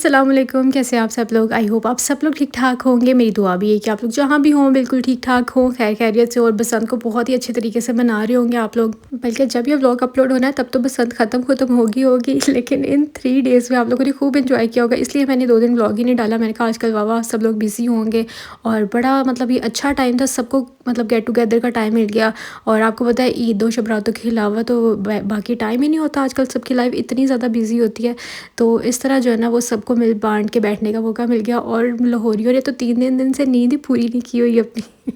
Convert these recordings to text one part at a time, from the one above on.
अस्सलाम वालेकुम, कैसे हैं आप सब लोग। आई होप आप सब लोग ठीक ठाक होंगे। मेरी दुआ भी है कि आप लोग जहाँ भी हों बिल्कुल ठीक ठाक हों, खैर खैरियत से और बसंत को बहुत ही अच्छे तरीके से मना रहे होंगे आप लोग। बल्कि जब ये व्लॉग अपलोड होना है तब तो बसंत ख़त्म होगी लेकिन इन 3 डेज़ में आप लोगों ने खूब इंजॉय किया होगा, इसलिए मैंने 2 दिन व्लॉग ही नहीं डाला। मैंने कहा आजकल वाह सब लोग बिज़ी होंगे और बड़ा मतलब ये अच्छा टाइम था, सबको मतलब गेट टुगेदर का टाइम मिल गया। और आपको पता है ईद और शब रातों के अलावा तो बाकी टाइम ही नहीं होता। आजकल सबकी लाइफ इतनी ज़्यादा बिजी होती है, तो इस तरह जो है ना वो सबको मिल बांट के बैठने का मौका मिल गया। और लाहौरियों ने तो 3 दिन से नींद ही पूरी नहीं की हुई अपनी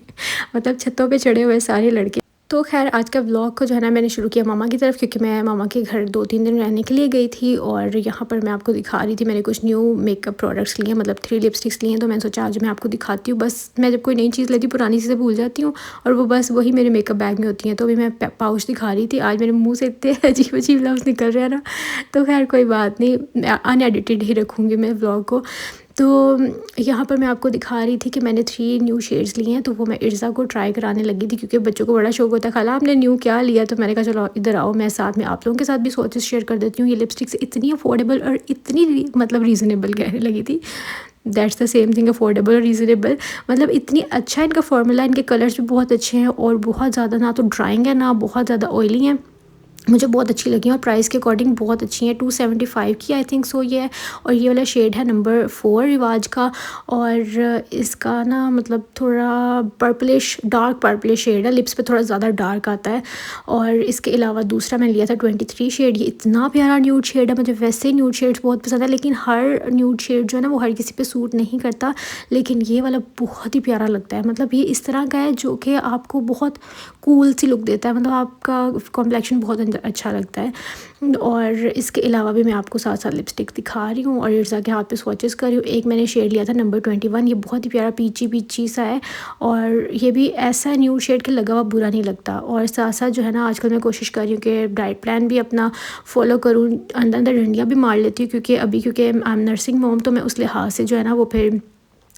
मतलब छतों पे चढ़े हुए सारे लड़के। तो खैर आज का व्लॉग को जो है ना मैंने शुरू किया मामा की तरफ, क्योंकि मैं मामा के घर 2-3 दिन रहने के लिए गई थी। और यहाँ पर मैं आपको दिखा रही थी, मैंने कुछ न्यू मेकअप प्रोडक्ट्स लिए, मतलब 3 लिपस्टिक्स लिए हैं। तो मैंने सोचा आज मैं आपको दिखाती हूँ। बस मैं जब कोई नई चीज़ लेती हूँ पुरानी चीज़ें भूल जाती हूँ, और वो बस वही मेरे मेकअप बैग में होती हैं। तो अभी मैं पाउच दिखा रही थी। आज मेरे मुँह से इतने अजीब अजीब लफ्ज़ निकल रहे हैं ना, तो खैर कोई बात नहीं, अनएडिटेड ही रखूँगी मैं व्लॉग को। तो यहाँ पर मैं आपको दिखा रही थी कि मैंने 3 न्यू शेड्स लिए हैं। तो वो मैं इर्ज़ा को ट्राई कराने लगी थी, क्योंकि बच्चों को बड़ा शौक होता है खाला आपने न्यू क्या लिया। तो मैंने कहा चलो इधर आओ, मैं साथ में आप लोगों के साथ भी सोचेस शेयर कर देती हूँ। ये लिपस्टिक्स इतनी अफोर्डेबल और इतनी मतलब रीज़नेबल कहने लगी थी, that's the same thing, affordable और रीज़नेबल। मतलब इतनी अच्छा इनका फार्मूला, इनके कलर्स भी बहुत अच्छे हैं और बहुत ज़्यादा ना तो ड्राइंग है ना बहुत ज़्यादा ऑयली हैं। मुझे बहुत अच्छी लगी और प्राइस के अकॉर्डिंग बहुत अच्छी है। 275 की आई थिंक सो ये है। और ये वाला शेड है नंबर 4 रिवाज का। और इसका ना मतलब थोड़ा पर्पलिश, डार्क पर्पलिश शेड है, लिप्स पे थोड़ा ज़्यादा डार्क आता है। और इसके अलावा दूसरा मैंने लिया था 23 शेड। ये इतना प्यारा न्यूड शेड है, मुझे वैसे न्यूड शेड्स बहुत पसंद है, लेकिन हर न्यूड शेड जो है ना वो हर किसी पे सूट नहीं करता। लेकिन ये वाला बहुत ही प्यारा लगता है, मतलब ये इस तरह का है जो कि आपको बहुत कूल सी लुक देता है, मतलब आपका कॉम्प्लेक्शन बहुत अच्छा लगता है। और इसके अलावा भी मैं आपको साथ साथ लिपस्टिक दिखा रही हूँ और इर्ज़ा के हाथ पे स्वॉचेस कर रही हूँ। एक मैंने शेड लिया था नंबर 21, ये बहुत ही प्यारा पीची पीची सा है और ये भी ऐसा न्यू शेड के लगा हुआ बुरा नहीं लगता। और साथ साथ जो है ना आजकल मैं कोशिश कर रही हूँ कि डाइट प्लान भी अपना फॉलो करूँ, अंदर अंदर डंडियाँ भी मार लेती हूँ, क्योंकि क्योंकि आई एम नर्सिंग मोम, तो मैं उस लिहाज से जो है ना वो फिर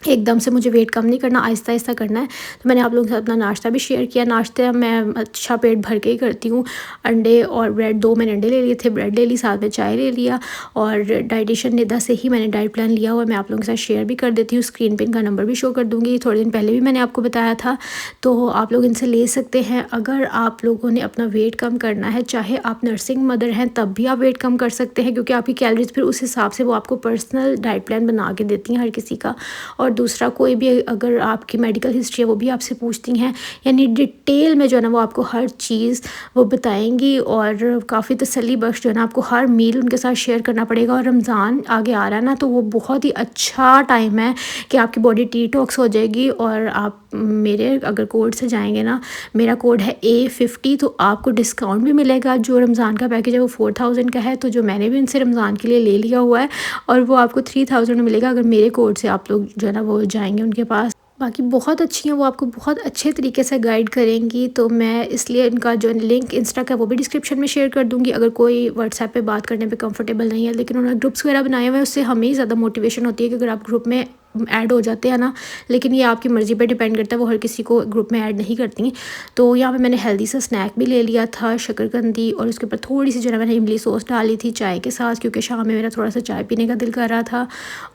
एकदम से मुझे वेट कम नहीं करना, आहिस्ता आहिस्ता करना है। तो मैंने आप लोगों के साथ अपना नाश्ता भी शेयर किया। नाश्ते मैं अच्छा पेट भर के ही करती हूँ। अंडे और ब्रेड, 2 मैंने अंडे ले लिए थे, ब्रेड ले ली, साथ में चाय ले लिया। और डाइटिशियन निदा से ही मैंने डाइट प्लान लिया हुआ, मैं आप लोगों के साथ शेयर भी कर देती हूँ। स्क्रीन पे इनका नंबर भी शो कर दूँगी, थोड़े दिन पहले भी मैंने आपको बताया था, तो आप लोग इनसे ले सकते हैं। अगर आप लोगों ने अपना वेट कम करना है, चाहे आप नर्सिंग मदर हैं तब भी आप वेट कम कर सकते हैं, क्योंकि आपकी कैलोरीज फिर उस हिसाब से वो आपको पर्सनल डाइट प्लान बना के देती हैं हर किसी का। और दूसरा कोई भी अगर आपकी मेडिकल हिस्ट्री है वो भी आपसे पूछती हैं, यानी डिटेल में जो है ना वो आपको हर चीज़ वो बताएंगी। और काफ़ी तसल्ली बख्श जो है ना आपको हर मील उनके साथ शेयर करना पड़ेगा। और रमज़ान आगे आ रहा है ना, तो वो बहुत ही अच्छा टाइम है कि आपकी बॉडी डिटॉक्स हो जाएगी। और आप मेरे अगर कोड से जाएंगे ना, मेरा कोड है A50, तो आपको डिस्काउंट भी मिलेगा। जो रमज़ान का पैकेज है वो 4000 का है, तो जो मैंने भी उनसे रमज़ान के लिए ले लिया हुआ है, और वो आपको 3000 में मिलेगा अगर मेरे कोड से आप लोग जो है ना वो जाएंगे उनके पास। बाकी बहुत अच्छी हैं, वो आपको बहुत अच्छे तरीके से गाइड करेंगी। तो मैं इसलिए इनका जो लिंक इंस्टा का वो भी डिस्क्रिप्शन में शेयर कर दूँगी। अगर कोई व्हाट्सएप पे बात करने पे कंफर्टेबल नहीं है, लेकिन उन्होंने ग्रुप्स वगैरह बनाए हुए हैं, उससे हमें ही ज़्यादा मोटिवेशन होती है कि अगर आप ग्रुप में ऐड हो जाते हैं ना। लेकिन ये आपकी मर्ज़ी पे डिपेंड करता है, वो हर किसी को ग्रुप में ऐड नहीं करती। तो यहाँ पे मैंने हेल्दी सा स्नैक भी ले लिया था, शकरकंदी, और उसके ऊपर थोड़ी सी जो है मैंने इमली सॉस डाली थी चाय के साथ, क्योंकि शाम में मेरा थोड़ा सा चाय पीने का दिल कर रहा था।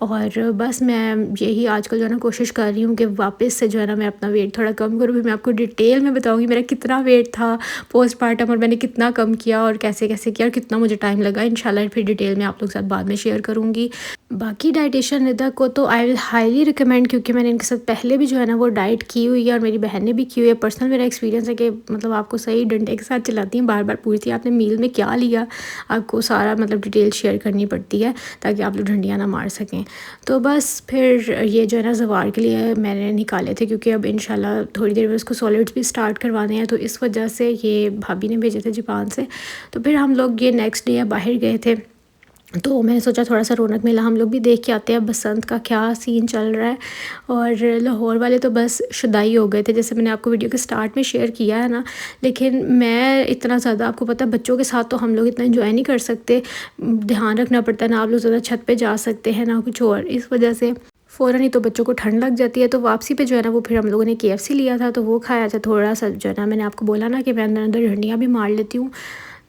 और बस मैं यही आजकल जो है ना कोशिश कर रही हूँ कि वापस से जो है ना मैं अपना वेट थोड़ा कम करूँ। फिर मैं आपको डिटेल में बताऊँगी मेरा कितना वेट था पोस्टपार्टम, और मैंने कितना कम किया और कैसे कैसे किया और कितना मुझे टाइम लगा। इंशाल्लाह फिर डिटेल में आप लोग के साथ बाद में शेयर करूँगी। बाकी डाइटिशियन निदा को तो आई विल हाईली रिकमेंड, क्योंकि मैंने इनके साथ पहले भी जो है ना वो डाइट की हुई है और मेरी बहन ने भी की हुई है। पर्सनल मेरा एक्सपीरियंस है कि मतलब आपको सही डंडे के साथ चलाती हैं, बार बार पूछती है आपने मील में क्या लिया, आपको सारा मतलब डिटेल शेयर करनी पड़ती है ताकि आप लोग डंडियाँ ना मार सकें। तो बस फिर ये जो है ना ज़वार के लिए मैंने निकाले थे, क्योंकि अब इंशाल्लाह थोड़ी देर में उसको सॉलिड्स भी स्टार्ट करवाने हैं, तो इस वजह से ये भाभी ने भेजे थे जापान से। तो फिर हम लोग ये नेक्स्ट डे बाहर गए थे, तो मैंने सोचा थोड़ा सा रौनक मेला हम लोग भी देख के आते हैं, बसंत का क्या सीन चल रहा है। और लाहौर वाले तो बस शुदाई हो गए थे, जैसे मैंने आपको वीडियो के स्टार्ट में शेयर किया है ना। लेकिन मैं इतना ज़्यादा, आपको पता है बच्चों के साथ तो हम लोग इतना एंजॉय नहीं कर सकते, ध्यान रखना पड़ता है ना, आप लोग ज़्यादा छत पे जा सकते हैं ना कुछ और, इस वजह से फ़ौरन ही तो बच्चों को ठंड लग जाती है। तो वापसी पे जो है ना वो फिर हम लोगों ने KFC लिया था, तो वो खाया था थोड़ा सा। जो है ना मैंने आपको बोला ना कि मैं अंदर अंदर डंडियाँ भी मार लेती हूँ,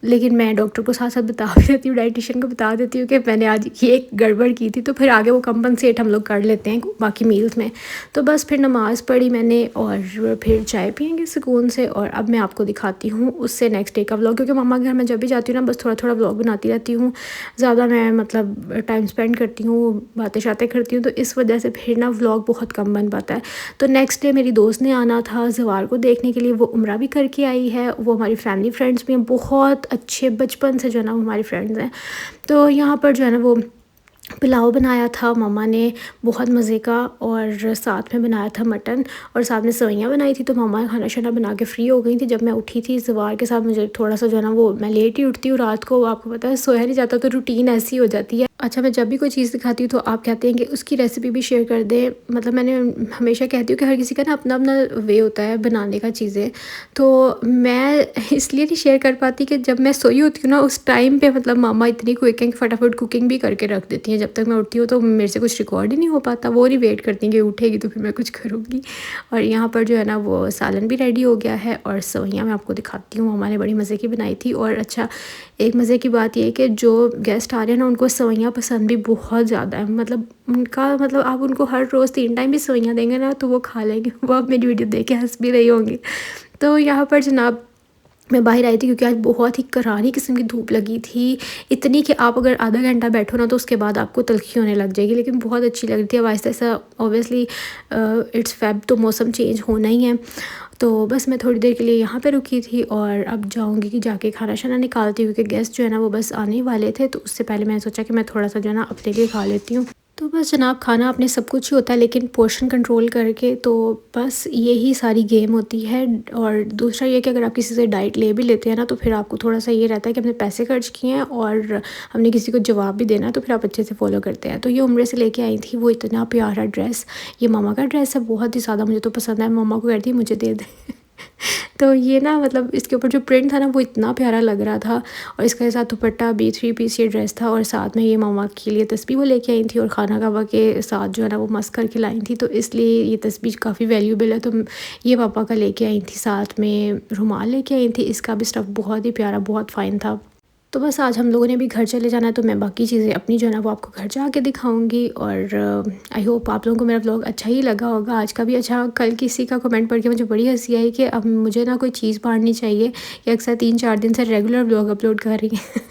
लेकिन मैं डॉक्टर को साथ साथ बता भी देती हूँ, डाइटिशियन को बता देती हूँ कि मैंने आज ये गड़बड़ की थी, तो फिर आगे वो कंपनसेट हम लोग कर लेते हैं बाकी मील्स में। तो बस फिर नमाज़ पढ़ी मैंने और फिर चाय पियेंगे सुकून से। और अब मैं आपको दिखाती हूँ उससे नेक्स्ट डे का व्लॉग, क्योंकि मम्मा के घर में जब भी जाती हूँ ना बस थोड़ा थोड़ा व्लॉग बनाती रहती हूँ, ज़्यादा मैं मतलब टाइम स्पेंड करती हूँ, बातें शातें करती हूँ, तो इस वजह से फिर ना व्लॉग बहुत कम बन पाता है। तो नेक्स्ट डे मेरी दोस्त ने आना था ज़वार को देखने के लिए, वो उम्रा भी करके आई है, वो हमारी फैमिली फ्रेंड्स भी हैं, बहुत अच्छे बचपन से जो है ना वो हमारी फ्रेंड्स हैं। तो यहाँ पर जो है ना वो पुलाव बनाया था मम्मा ने बहुत मज़े का, और साथ में बनाया था मटन, और साथ में सेवइयाँ बनाई थी। तो मम्मा खाना शाना बना के फ्री हो गई थी जब मैं उठी थी ज़वार के साथ। मुझे थोड़ा सा जो है ना वो, मैं लेट ही उठती हूँ रात को, आपको पता है सोया नहीं जाता, तो रूटीन ऐसी हो जाती है। अच्छा, मैं जब भी कोई चीज़ दिखाती हूँ तो आप कहते हैं कि उसकी रेसिपी भी शेयर कर दें। मतलब मैंने हमेशा कहती हूँ कि हर किसी का ना अपना अपना वे होता है बनाने का चीज़ें, तो मैं इसलिए नहीं शेयर कर पाती कि जब मैं सोई होती हूँ ना उस टाइम पे मतलब मामा इतनी क्विक हैं कि फटाफट कुकिंग भी करके रख देती हैं। जब तक मैं उठती हूँ तो मेरे से कुछ रिकॉर्ड ही नहीं हो पाता, वो नहीं वेट करती कि उठेगी तो फिर मैं कुछ करूँगी। और यहाँ पर जो है ना वो सालन भी रेडी हो गया है, और सेवइयाँ मैं आपको दिखाती हूँ, मामा ने बड़ी मज़े की बनाई थी। और अच्छा, एक मज़े की बात ये है कि जो गेस्ट आ रहे हैं ना उनको सेवइयाँ पसंद भी बहुत ज़्यादा है। मतलब उनका मतलब आप उनको हर रोज़ 3 टाइम भी सेवइयाँ देंगे ना तो वो खा लेंगे। वो आप मेरी वीडियो देख के हंस भी रही होंगी। तो यहाँ पर जनाब मैं बाहर आई थी क्योंकि आज बहुत ही करारी किस्म की धूप लगी थी, इतनी कि आप अगर आधा घंटा बैठो ना तो उसके बाद आपको तलखी होने लग जाएगी, लेकिन बहुत अच्छी लग रही थी। अब Aahista Aahista obviously it's Feb, तो मौसम चेंज होना ही है। तो बस मैं थोड़ी देर के लिए यहाँ पे रुकी थी, और अब जाऊँगी कि जाके खाना शाना निकालती हूँ, क्योंकि गेस्ट जो है ना वो बस आने ही वाले थे। तो उससे पहले मैंने सोचा कि मैं थोड़ा सा जो है ना अपने लिए खा लेती हूँ। तो बस जनाब, खाना अपने सब कुछ ही होता है लेकिन पोर्शन कंट्रोल करके, तो बस यही सारी गेम होती है। और दूसरा ये कि अगर आप किसी से डाइट ले भी लेते हैं ना तो फिर आपको थोड़ा सा ये रहता है कि हमने पैसे खर्च किए हैं और हमने किसी को जवाब भी देना है, तो फिर आप अच्छे से फॉलो करते हैं। तो ये उम्र से लेके आई थी, वो इतना प्यारा ड्रेस, ये मामा का ड्रेस है, बहुत ही ज़्यादा मुझे तो पसंद है। मामा को कहती मुझे दे दे। तो ये ना मतलब इसके ऊपर जो प्रिंट था ना वो इतना प्यारा लग रहा था, और इसके साथ दुपट्टा भी 3 पीस ये ड्रेस था, और साथ में ये मामा के लिए तस्बीह वो लेके आई थी, और खाना कबा के साथ जो है ना वो मस्क करके लाई थी, तो इसलिए ये तस्बीह काफ़ी वैल्यूबल है। तो ये पापा का लेके आई थी, साथ में रुमाल लेके आई थी, इसका भी स्टफ़ बहुत ही प्यारा, बहुत फ़ाइन था। तो बस आज हम लोगों ने भी घर चले जाना है, तो मैं बाकी चीज़ें अपनी जो है ना वो आपको घर जाके दिखाऊंगी। और आई होप आप लोगों को मेरा व्लॉग अच्छा ही लगा होगा आज का भी। अच्छा, कल किसी का कमेंट पढ़ के मुझे बड़ी हंसी आई कि अब मुझे ना कोई चीज़ बांटनी चाहिए कि अक्सर 3-4 दिन से रेगुलर व्लॉग अपलोड कर रही हैं।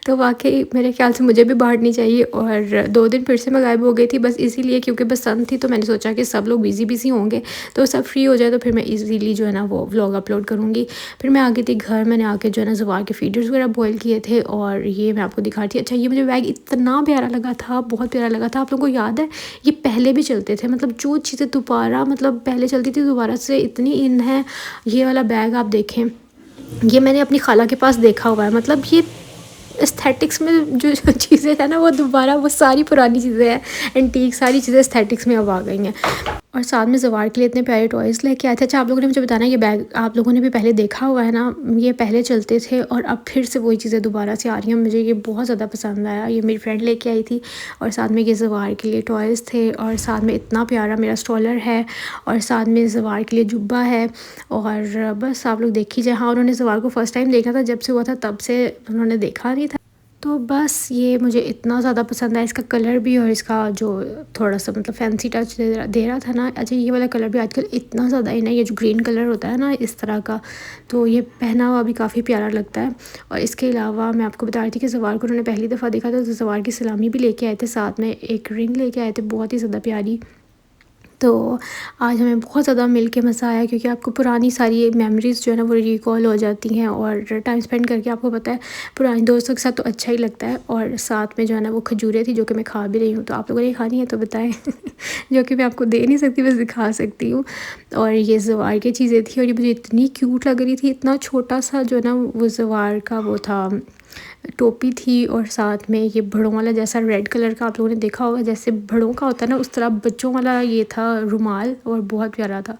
तो वाकई मेरे ख्याल से मुझे भी बांटनी चाहिए। और 2 दिन फिर से मैं गायब हो गई थी बस इसीलिए क्योंकि बसंत थी, तो मैंने सोचा कि सब लोग बिज़ी होंगे, तो सब फ्री हो जाए तो फिर मैं इजीली जो है ना वो व्लॉग अपलोड करूँगी। फिर मैं आ गई थी घर, मैंने आके जो है ना ज़वार के फीडर्स वगैरह बॉयल किए थे, और ये मैं आपको दिखा रही थी। अच्छा, ये मुझे बैग इतना प्यारा लगा था, बहुत प्यारा लगा था। आप लोगों को याद है ये पहले भी चलते थे, मतलब जो चीज़ें दोबारा मतलब पहले चलती थी दोबारा से इतनी इन है। ये वाला बैग आप देखें, ये मैंने अपनी खाला के पास देखा हुआ है। मतलब ये एस्थेटिक्स में जो चीज़ें हैं ना वो दोबारा, वो सारी पुरानी चीज़ें हैं, एंटीक सारी चीज़ें एस्थेटिक्स में अब आ गई हैं। और साथ में ज़वार के लिए इतने प्यारे टॉयज़ लेके आए थे। अच्छा, आप लोगों ने मुझे बताना, ये बैग आप लोगों ने भी पहले देखा हुआ है ना, ये पहले चलते थे और अब फिर से वही चीज़ें दोबारा से आ रही हैं। मुझे ये बहुत ज़्यादा पसंद आया, ये मेरी फ्रेंड लेके आई थी, और साथ में ये ज़वार के लिए टॉयज़ थे, और साथ में इतना प्यारा मेरा स्ट्रॉलर है, और साथ में ज़वार के लिए जुब्बा है। और बस आप लोग देख लीजिए। हाँ, उन्होंने ज़वार को फ़र्स्ट टाइम देखा था, जब से हुआ था तब से उन्होंने देखा नहीं था। तो बस ये मुझे इतना ज़्यादा पसंद है, इसका कलर भी, और इसका जो थोड़ा सा मतलब फैंसी टच दे रहा था ना। अच्छा, ये वाला कलर भी आजकल इतना ज़्यादा इन है, ये जो ग्रीन कलर होता है ना इस तरह का, तो ये पहना हुआ भी काफ़ी प्यारा लगता है। और इसके अलावा मैं आपको बता रही थी कि ज़वार को उन्होंने पहली दफ़ा देखा था, तो ज़वार की सलामी भी लेके आए थे, साथ में एक रिंग लेके आए थे, बहुत ही ज़्यादा प्यारी। तो आज हमें बहुत ज़्यादा मिल के मज़ा आया, क्योंकि आपको पुरानी सारी मेमोरीज़ जो है ना वो रिकॉल हो जाती हैं, और टाइम स्पेंड करके आपको पता है पुराने दोस्तों के साथ तो अच्छा ही लगता है। और साथ में जो है ना वो खजूरें थी जो कि मैं खा भी रही हूँ, तो आप लोगों ने खानी है तो बताएं। जो कि मैं आपको दे नहीं सकती, बस दिखा सकती हूँ। और ये ज़वार की चीज़ें थी, और ये मुझे इतनी क्यूट लग रही थी, इतना छोटा सा जो है ना वो ज़वार का वो था, टोपी थी, और साथ में ये बड़ों वाला जैसा रेड कलर का आप लोगों ने देखा होगा, जैसे बड़ों का होता है ना उस तरह बच्चों वाला ये था रुमाल, और बहुत प्यारा था।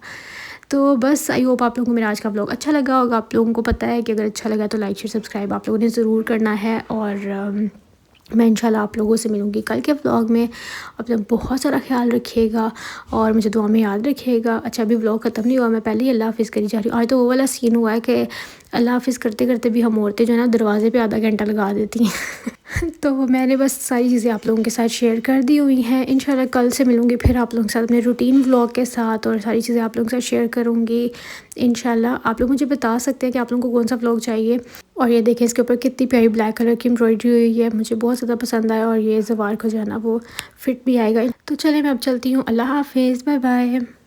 तो बस आई होप आप लोगों को मेरा आज का व्लॉग अच्छा लगा होगा। आप लोगों को पता है कि अगर अच्छा लगा तो लाइक शेयर सब्सक्राइब आप लोगों ने ज़रूर करना है। और मैं इंशाल्लाह आप लोगों से मिलूँगी कल के व्लॉग में। अपना बहुत सारा ख्याल रखिएगा और मुझे दुआ में याद रखिएगा। अच्छा, अभी व्लॉग ख़त्म नहीं हुआ, मैं पहले ही अल्लाह हाफ़िज़ करी जा रही हूँ। आज तो वो वाला सीन हुआ है कि अल्लाह हाफ़िज़ करते करते भी हम औरतें जो है ना दरवाज़े पे आधा घंटा लगा देती हैं तो मैंने बस सारी चीज़ें आप लोगों के साथ शेयर कर दी हुई हैं। इंशाल्लाह कल से मिलूँगी फिर आप लोगों के साथ अपने रूटीन व्लॉग के साथ, और सारी चीज़ें आप लोगों के साथ शेयर करूँगी इंशाल्लाह। आप लोग मुझे बता सकते हैं कि आप लोगों को कौन सा व्लॉग चाहिए। और ये देखें, इसके ऊपर कितनी प्यारी ब्लैक कलर की एम्ब्रॉयडरी हुई है, मुझे बहुत ज़्यादा पसंद आया। और ये ज़वार को जो है ना वो फिट भी आएगा। तो चले मैं अब चलती हूँ। अल्लाह हाफ़िज़, बाय बाय।